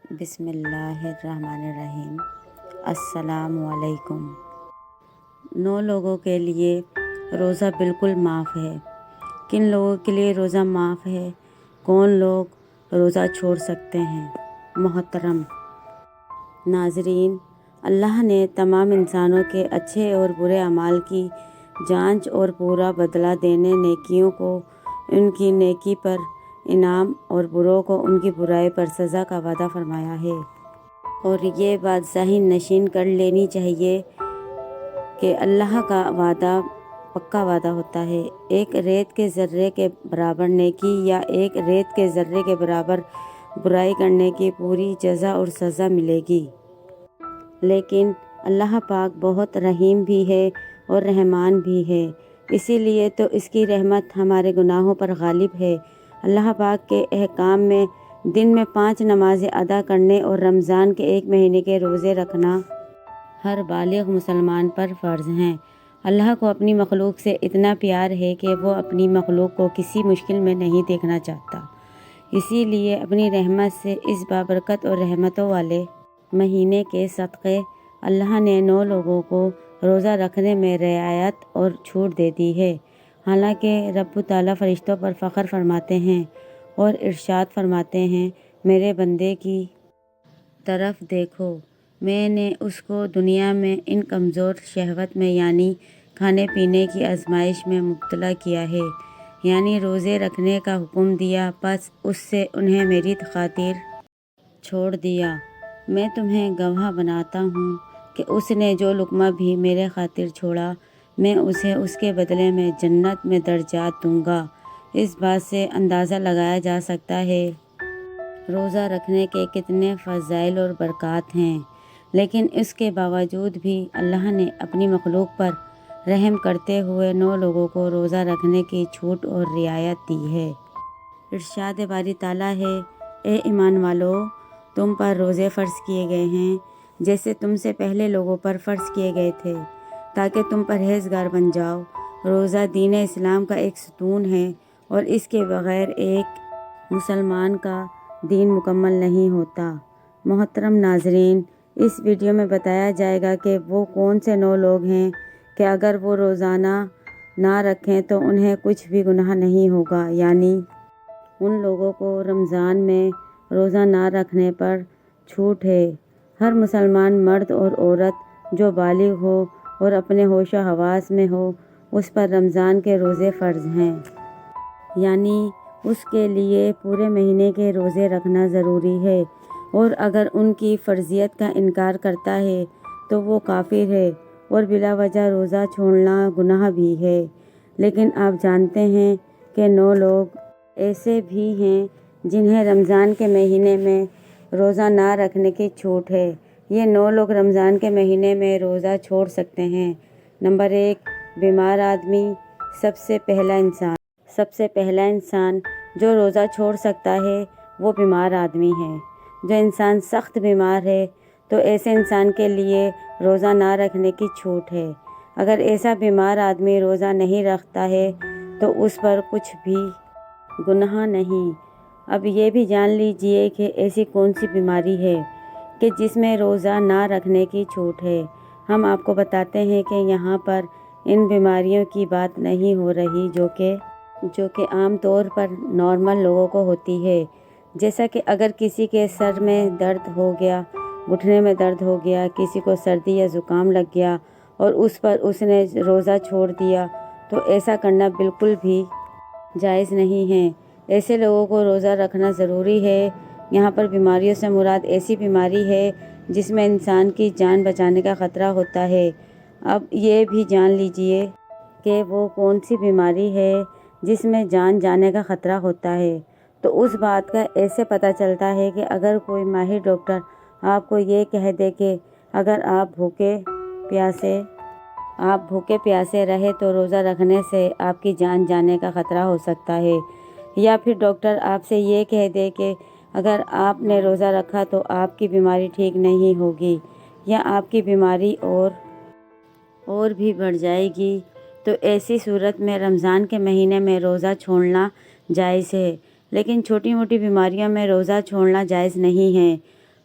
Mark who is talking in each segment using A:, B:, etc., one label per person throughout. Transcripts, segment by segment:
A: بسم اللہ الرحمن الرحیم۔ السلام علیکم۔ 9 لوگوں کے لیے روزہ بالکل معاف ہے۔ کن لوگوں کے لیے روزہ معاف ہے؟ کون لوگ روزہ چھوڑ سکتے ہیں؟ محترم ناظرین، اللہ نے تمام انسانوں کے اچھے اور برے اعمال کی جانچ اور پورا بدلہ دینے، نیکیوں کو ان کی نیکی پر انعام اور بروں کو ان کی برائی پر سزا کا وعدہ فرمایا ہے۔ اور یہ بات ذہن نشین کر لینی چاہیے کہ اللہ کا وعدہ پکا وعدہ ہوتا ہے۔ ایک ریت کے ذرے کے برابر نیکی یا ایک ریت کے ذرے کے برابر برائی کرنے کی پوری جزا اور سزا ملے گی۔ لیکن اللہ پاک بہت رحیم بھی ہے اور رحمان بھی ہے، اسی لیے تو اس کی رحمت ہمارے گناہوں پر غالب ہے۔ اللہ پاک کے احکام میں دن میں 5 نمازیں ادا کرنے اور رمضان کے 1 مہینے کے روزے رکھنا ہر بالغ مسلمان پر فرض ہیں۔ اللہ کو اپنی مخلوق سے اتنا پیار ہے کہ وہ اپنی مخلوق کو کسی مشکل میں نہیں دیکھنا چاہتا، اسی لیے اپنی رحمت سے اس بابرکت اور رحمتوں والے مہینے کے صدقے اللہ نے 9 لوگوں کو روزہ رکھنے میں رعایت اور چھوٹ دے دی ہے۔ حالانکہ رب تعالیٰ فرشتوں پر فخر فرماتے ہیں اور ارشاد فرماتے ہیں، میرے بندے کی طرف دیکھو، میں نے اس کو دنیا میں ان کمزور شہوت میں یعنی کھانے پینے کی آزمائش میں مبتلا کیا ہے، یعنی روزے رکھنے کا حکم دیا، پس اس سے انہیں میری خاطر چھوڑ دیا۔ میں تمہیں گواہ بناتا ہوں کہ اس نے جو لقمہ بھی میرے خاطر چھوڑا، میں اسے اس کے بدلے میں جنت میں درجات دوں گا۔ اس بات سے اندازہ لگایا جا سکتا ہے روزہ رکھنے کے کتنے فضائل اور برکات ہیں، لیکن اس کے باوجود بھی اللہ نے اپنی مخلوق پر رحم کرتے ہوئے 9 لوگوں کو روزہ رکھنے کی چھوٹ اور رعایت دی ہے۔ ارشاد باری تعالیٰ ہے، اے ایمان والو، تم پر روزے فرض کیے گئے ہیں جیسے تم سے پہلے لوگوں پر فرض کیے گئے تھے، تاکہ تم پرہیزگار بن جاؤ۔ روزہ دین اسلام کا ایک ستون ہے اور اس کے بغیر ایک مسلمان کا دین مکمل نہیں ہوتا۔ محترم ناظرین، اس ویڈیو میں بتایا جائے گا کہ وہ کون سے 9 لوگ ہیں کہ اگر وہ روزانہ نہ رکھیں تو انہیں کچھ بھی گناہ نہیں ہوگا، یعنی ان لوگوں کو رمضان میں روزہ نہ رکھنے پر چھوٹ ہے۔ ہر مسلمان مرد اور عورت جو بالغ ہو اور اپنے ہوش و حواس میں ہو، اس پر رمضان کے روزے فرض ہیں، یعنی اس کے لیے پورے مہینے کے روزے رکھنا ضروری ہے، اور اگر ان کی فرضیت کا انکار کرتا ہے تو وہ کافر ہے اور بلا وجہ روزہ چھوڑنا گناہ بھی ہے۔ لیکن آپ جانتے ہیں کہ 9 لوگ ایسے بھی ہیں جنہیں رمضان کے مہینے میں روزہ نہ رکھنے کی چھوٹ ہے۔ یہ 9 لوگ رمضان کے مہینے میں روزہ چھوڑ سکتے ہیں۔ نمبر 1، بیمار آدمی۔ سب سے پہلا انسان جو روزہ چھوڑ سکتا ہے وہ بیمار آدمی ہے۔ جو انسان سخت بیمار ہے تو ایسے انسان کے لیے روزہ نہ رکھنے کی چھوٹ ہے۔ اگر ایسا بیمار آدمی روزہ نہیں رکھتا ہے تو اس پر کچھ بھی گناہ نہیں۔ اب یہ بھی جان لیجئے کہ ایسی کون سی بیماری ہے کہ جس میں روزہ نہ رکھنے کی چھوٹ ہے۔ ہم آپ کو بتاتے ہیں کہ یہاں پر ان بیماریوں کی بات نہیں ہو رہی جو کہ عام طور پر نارمل لوگوں کو ہوتی ہے، جیسا کہ اگر کسی کے سر میں درد ہو گیا، گھٹنے میں درد ہو گیا، کسی کو سردی یا زکام لگ گیا اور اس پر اس نے روزہ چھوڑ دیا، تو ایسا کرنا بالکل بھی جائز نہیں ہے۔ ایسے لوگوں کو روزہ رکھنا ضروری ہے۔ یہاں پر بیماریوں سے مراد ایسی بیماری ہے جس میں انسان کی جان بچانے کا خطرہ ہوتا ہے۔ اب یہ بھی جان لیجئے کہ وہ کون سی بیماری ہے جس میں جان جانے کا خطرہ ہوتا ہے۔ تو اس بات کا ایسے پتہ چلتا ہے کہ اگر کوئی ماہر ڈاکٹر آپ کو یہ کہہ دے کہ اگر آپ بھوکے پیاسے رہے تو روزہ رکھنے سے آپ کی جان جانے کا خطرہ ہو سکتا ہے، یا پھر ڈاکٹر آپ سے یہ کہہ دے کہ اگر آپ نے روزہ رکھا تو آپ کی بیماری ٹھیک نہیں ہوگی یا آپ کی بیماری اور بھی بڑھ جائے گی، تو ایسی صورت میں رمضان کے مہینے میں روزہ چھوڑنا جائز ہے۔ لیکن چھوٹی موٹی بیماریوں میں روزہ چھوڑنا جائز نہیں ہے۔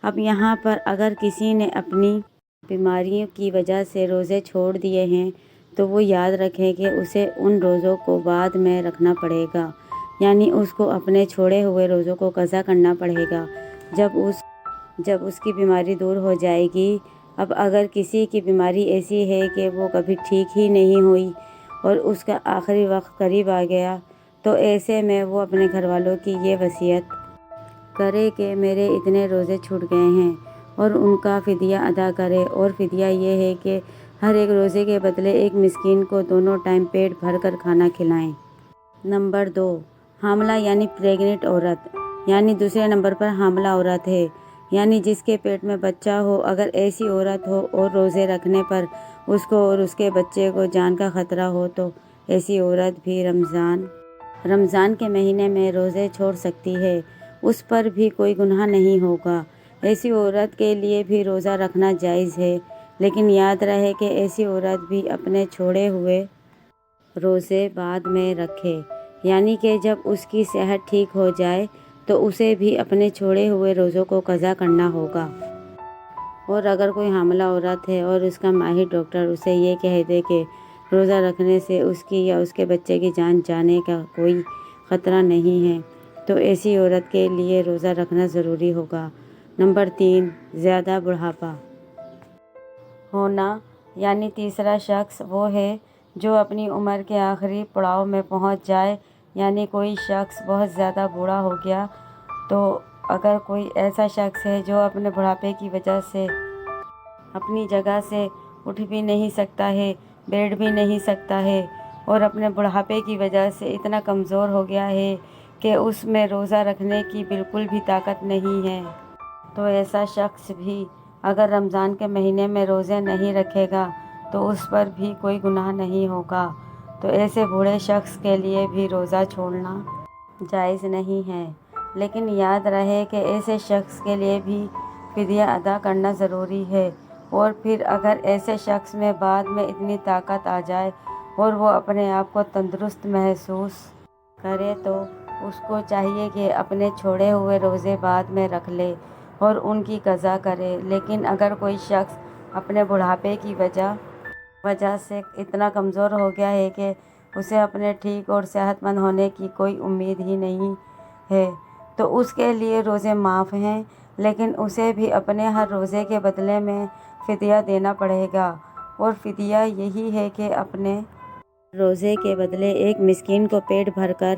A: اب یہاں پر اگر کسی نے اپنی بیماریوں کی وجہ سے روزے چھوڑ دیے ہیں تو وہ یاد رکھے کہ اسے ان روزوں کو بعد میں رکھنا پڑے گا، یعنی اس کو اپنے چھوڑے ہوئے روزوں کو قضا کرنا پڑے گا جب اس کی بیماری دور ہو جائے گی۔ اب اگر کسی کی بیماری ایسی ہے کہ وہ کبھی ٹھیک ہی نہیں ہوئی اور اس کا آخری وقت قریب آ گیا، تو ایسے میں وہ اپنے گھر والوں کی یہ وصیت کرے کہ میرے اتنے روزے چھوٹ گئے ہیں اور ان کا فدیہ ادا کرے، اور فدیہ یہ ہے کہ ہر ایک روزے کے بدلے ایک مسکین کو دونوں ٹائم پیٹ بھر کر کھانا کھلائیں۔ نمبر 2، حاملہ یعنی پریگننٹ عورت، یعنی دوسرے نمبر پر حاملہ عورت ہے، یعنی جس کے پیٹ میں بچہ ہو۔ اگر ایسی عورت ہو اور روزے رکھنے پر اس کو اور اس کے بچے کو جان کا خطرہ ہو تو ایسی عورت بھی رمضان کے مہینے میں روزے چھوڑ سکتی ہے، اس پر بھی کوئی گناہ نہیں ہوگا۔ ایسی عورت کے لیے بھی روزہ رکھنا جائز ہے، لیکن یاد رہے کہ ایسی عورت بھی اپنے چھوڑے ہوئے روزے بعد میں رکھے، یعنی کہ جب اس کی صحت ٹھیک ہو جائے تو اسے بھی اپنے چھوڑے ہوئے روزوں کو قضا کرنا ہوگا۔ اور اگر کوئی حاملہ عورت ہے اور اس کا ماہر ڈاکٹر اسے یہ کہہ دے کہ روزہ رکھنے سے اس کی یا اس کے بچے کی جان جانے کا کوئی خطرہ نہیں ہے تو ایسی عورت کے لیے روزہ رکھنا ضروری ہوگا۔ نمبر 3، زیادہ بڑھاپا ہونا، یعنی تیسرا شخص وہ ہے جو اپنی عمر کے آخری پڑاؤ میں پہنچ جائے، یعنی کوئی شخص بہت زیادہ بوڑھا ہو گیا۔ تو اگر کوئی ایسا شخص ہے جو اپنے بڑھاپے کی وجہ سے اپنی جگہ سے اٹھ بھی نہیں سکتا ہے، بیٹھ بھی نہیں سکتا ہے، اور اپنے بڑھاپے کی وجہ سے اتنا کمزور ہو گیا ہے کہ اس میں روزہ رکھنے کی بالکل بھی طاقت نہیں ہے، تو ایسا شخص بھی اگر رمضان کے مہینے میں روزے نہیں رکھے گا تو اس پر بھی کوئی گناہ نہیں ہوگا۔ تو ایسے بوڑھے شخص کے لیے بھی روزہ چھوڑنا جائز نہیں ہے، لیکن یاد رہے کہ ایسے شخص کے لیے بھی فدیہ ادا کرنا ضروری ہے۔ اور پھر اگر ایسے شخص میں بعد میں اتنی طاقت آ جائے اور وہ اپنے آپ کو تندرست محسوس کرے تو اس کو چاہیے کہ اپنے چھوڑے ہوئے روزے بعد میں رکھ لے اور ان کی قضا کرے۔ لیکن اگر کوئی شخص اپنے بڑھاپے کی وجہ سے اتنا کمزور ہو گیا ہے کہ اسے اپنے ٹھیک اور صحت مند ہونے کی کوئی امید ہی نہیں ہے تو اس کے لیے روزے معاف ہیں، لیکن اسے بھی اپنے ہر روزے کے بدلے میں فدیہ دینا پڑے گا، اور فدیہ یہی ہے کہ اپنے روزے کے بدلے ایک مسکین کو پیٹ بھر کر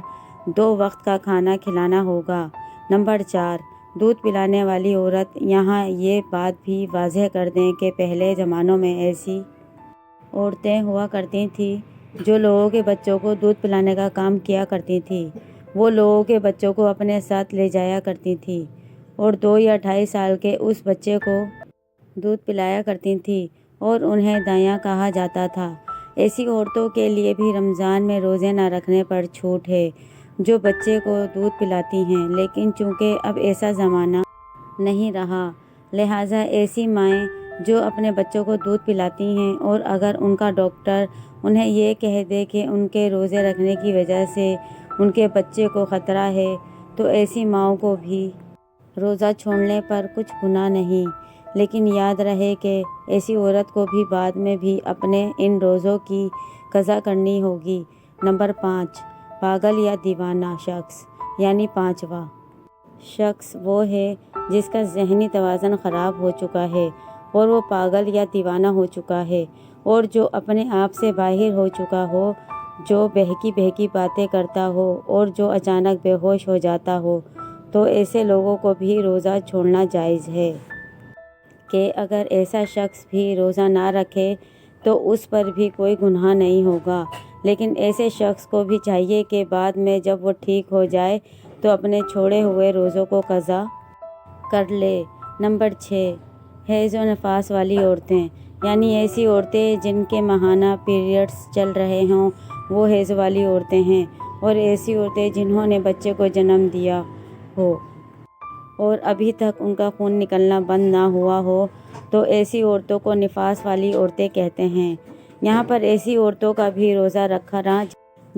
A: 2 وقت کا کھانا کھلانا ہوگا۔ نمبر 4، دودھ پلانے والی عورت۔ یہاں یہ بات بھی واضح کر دیں کہ پہلے زمانوں میں ایسی عورتیں ہوا کرتی تھیں جو لوگوں کے بچوں کو دودھ پلانے کا کام کیا کرتی تھیں۔ وہ لوگوں کے بچوں کو اپنے ساتھ لے جایا کرتی تھیں اور 2 یا 2.5 سال کے اس بچے کو دودھ پلایا کرتی تھیں اور انہیں دائیاں کہا جاتا تھا۔ ایسی عورتوں کے لیے بھی رمضان میں روزے نہ رکھنے پر چھوٹ ہے جو بچے کو دودھ پلاتی ہیں، لیکن چونکہ اب ایسا زمانہ نہیں رہا لہٰذا ایسی مائیں جو اپنے بچوں کو دودھ پلاتی ہیں اور اگر ان کا ڈاکٹر انہیں یہ کہہ دے کہ ان کے روزے رکھنے کی وجہ سے ان کے بچے کو خطرہ ہے تو ایسی ماؤں کو بھی روزہ چھوڑنے پر کچھ گناہ نہیں، لیکن یاد رہے کہ ایسی عورت کو بھی بعد میں بھی اپنے ان روزوں کی قضا کرنی ہوگی۔ نمبر 5، پاگل یا دیوانہ شخص، یعنی 5واں شخص وہ ہے جس کا ذہنی توازن خراب ہو چکا ہے اور وہ پاگل یا دیوانہ ہو چکا ہے اور جو اپنے آپ سے باہر ہو چکا ہو، جو بہکی باتیں کرتا ہو اور جو اچانک بے ہوش ہو جاتا ہو، تو ایسے لوگوں کو بھی روزہ چھوڑنا جائز ہے کہ اگر ایسا شخص بھی روزہ نہ رکھے تو اس پر بھی کوئی گناہ نہیں ہوگا، لیکن ایسے شخص کو بھی چاہیے کہ بعد میں جب وہ ٹھیک ہو جائے تو اپنے چھوڑے ہوئے روزوں کو قضا کر لے۔ نمبر 6، حیض و نفاس والی عورتیں، یعنی ایسی عورتیں جن کے ماہانہ پیریڈز چل رہے ہوں، وہ حیض والی عورتیں ہیں، اور ایسی عورتیں جنہوں نے بچے کو جنم دیا ہو اور ابھی تک ان کا خون نکلنا بند نہ ہوا ہو تو ایسی عورتوں کو نفاس والی عورتیں کہتے ہیں۔ یہاں پر ایسی عورتوں کا بھی روزہ رکھنا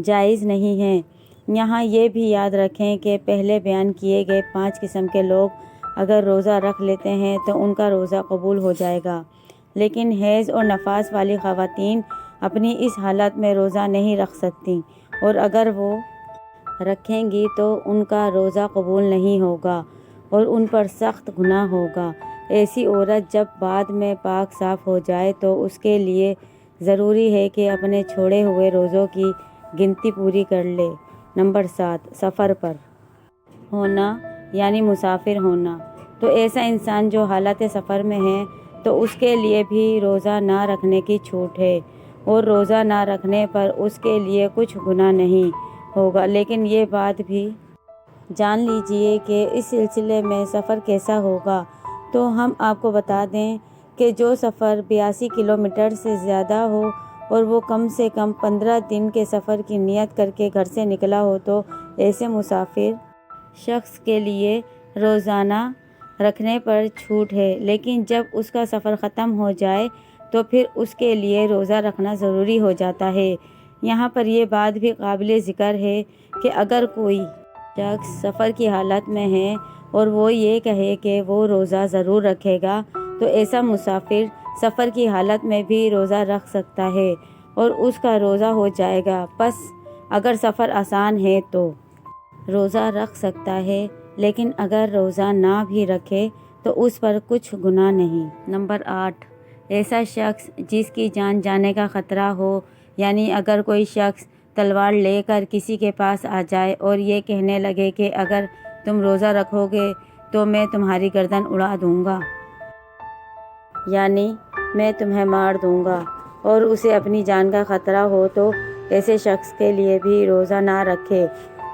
A: جائز نہیں ہے۔ یہاں یہ بھی یاد رکھیں کہ پہلے بیان کیے گئے 5 قسم کے لوگ اگر روزہ رکھ لیتے ہیں تو ان کا روزہ قبول ہو جائے گا، لیکن حیض اور نفاس والی خواتین اپنی اس حالت میں روزہ نہیں رکھ سکتی، اور اگر وہ رکھیں گی تو ان کا روزہ قبول نہیں ہوگا اور ان پر سخت گناہ ہوگا۔ ایسی عورت جب بعد میں پاک صاف ہو جائے تو اس کے لیے ضروری ہے کہ اپنے چھوڑے ہوئے روزوں کی گنتی پوری کر لے۔ نمبر 7، سفر پر ہونا یعنی مسافر ہونا۔ تو ایسا انسان جو حالت سفر میں ہے تو اس کے لیے بھی روزہ نہ رکھنے کی چھوٹ ہے، اور روزہ نہ رکھنے پر اس کے لیے کچھ گناہ نہیں ہوگا۔ لیکن یہ بات بھی جان لیجئے کہ اس سلسلے میں سفر کیسا ہوگا۔ تو ہم آپ کو بتا دیں کہ جو سفر 82 کلومیٹر سے زیادہ ہو اور وہ کم سے کم 15 دن کے سفر کی نیت کر کے گھر سے نکلا ہو تو ایسے مسافر شخص کے لیے روزانہ رکھنے پر چھوٹ ہے، لیکن جب اس کا سفر ختم ہو جائے تو پھر اس کے لیے روزہ رکھنا ضروری ہو جاتا ہے۔ یہاں پر یہ بات بھی قابل ذکر ہے کہ اگر کوئی شخص سفر کی حالت میں ہے اور وہ یہ کہے کہ وہ روزہ ضرور رکھے گا تو ایسا مسافر سفر کی حالت میں بھی روزہ رکھ سکتا ہے اور اس کا روزہ ہو جائے گا۔ پس اگر سفر آسان ہے تو روزہ رکھ سکتا ہے، لیکن اگر روزہ نہ بھی رکھے تو اس پر کچھ گناہ نہیں۔ نمبر 8، ایسا شخص جس کی جان جانے کا خطرہ ہو، یعنی اگر کوئی شخص تلوار لے کر کسی کے پاس آ جائے اور یہ کہنے لگے کہ اگر تم روزہ رکھو گے تو میں تمہاری گردن اڑا دوں گا، یعنی میں تمہیں مار دوں گا، اور اسے اپنی جان کا خطرہ ہو تو ایسے شخص کے لیے بھی روزہ نہ رکھے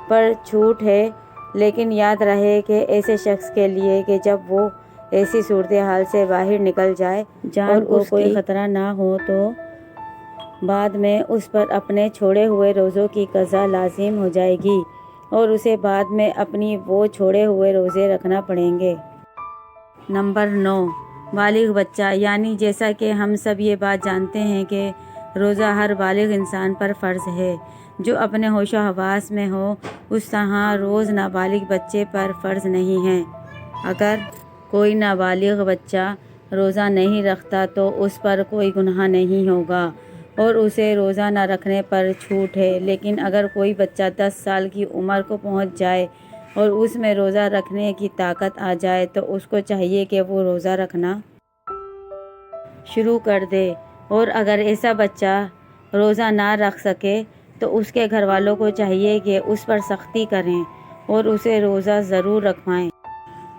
A: پر چھوٹ ہے۔ لیکن یاد رہے کہ ایسے شخص کے لیے کہ جب وہ ایسی صورتحال سے باہر نکل جائے جان کو کوئی خطرہ نہ ہو تو بعد میں اس پر اپنے چھوڑے ہوئے روزوں کی قضا لازم ہو جائے گی اور اسے بعد میں اپنی وہ چھوڑے ہوئے روزے رکھنا پڑیں گے۔ نمبر 9، بالغ بچہ، یعنی جیسا کہ ہم سب یہ بات جانتے ہیں کہ روزہ ہر بالغ انسان پر فرض ہے جو اپنے ہوش و حواس میں ہو، اس طرح روز نابالغ بچے پر فرض نہیں ہے۔ اگر کوئی نابالغ بچہ روزہ نہیں رکھتا تو اس پر کوئی گناہ نہیں ہوگا اور اسے روزہ نہ رکھنے پر چھوٹ ہے، لیکن اگر کوئی بچہ 10 سال کی عمر کو پہنچ جائے اور اس میں روزہ رکھنے کی طاقت آ جائے تو اس کو چاہیے کہ وہ روزہ رکھنا شروع کر دے، اور اگر ایسا بچہ روزہ نہ رکھ سکے تو اس کے گھر والوں کو چاہیے کہ اس پر سختی کریں اور اسے روزہ ضرور رکھوائیں۔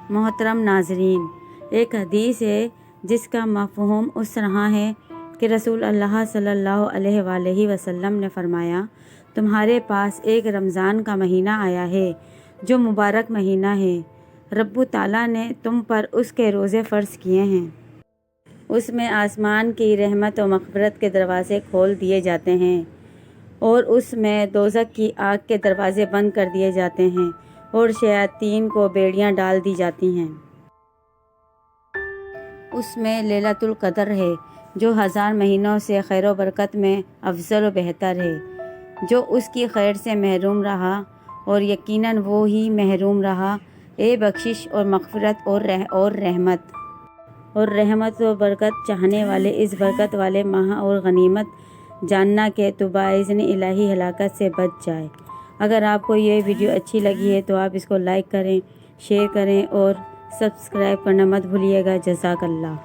A: محترم ناظرین، ایک حدیث ہے جس کا مفہوم اس طرح ہے کہ رسول اللہ صلی اللہ علیہ وآلہ وسلم نے فرمایا، تمہارے پاس ایک رمضان کا مہینہ آیا ہے جو مبارک مہینہ ہے، رب تعالیٰ نے تم پر اس کے روزے فرض کیے ہیں۔ اس میں آسمان کی رحمت و مغفرت کے دروازے کھول دیے جاتے ہیں اور اس میں دوزخ کی آگ کے دروازے بند کر دیے جاتے ہیں اور شیاطین کو بیڑیاں ڈال دی جاتی ہیں۔ اس میں لیلۃ القدر ہے جو 1000 مہینوں سے خیر و برکت میں افضل و بہتر ہے۔ جو اس کی خیر سے محروم رہا اور یقیناً وہ ہی محروم رہا، اے بخشش اور مغفرت اور رحمت و برکت چاہنے والے، اس برکت والے ماہ اور غنیمت جاننا کہ تو باذن الہی ہلاکت سے بچ جائے۔ اگر آپ کو یہ ویڈیو اچھی لگی ہے تو آپ اس کو لائک کریں، شیئر کریں اور سبسکرائب کرنا مت بھولیے گا۔ جزاک اللہ۔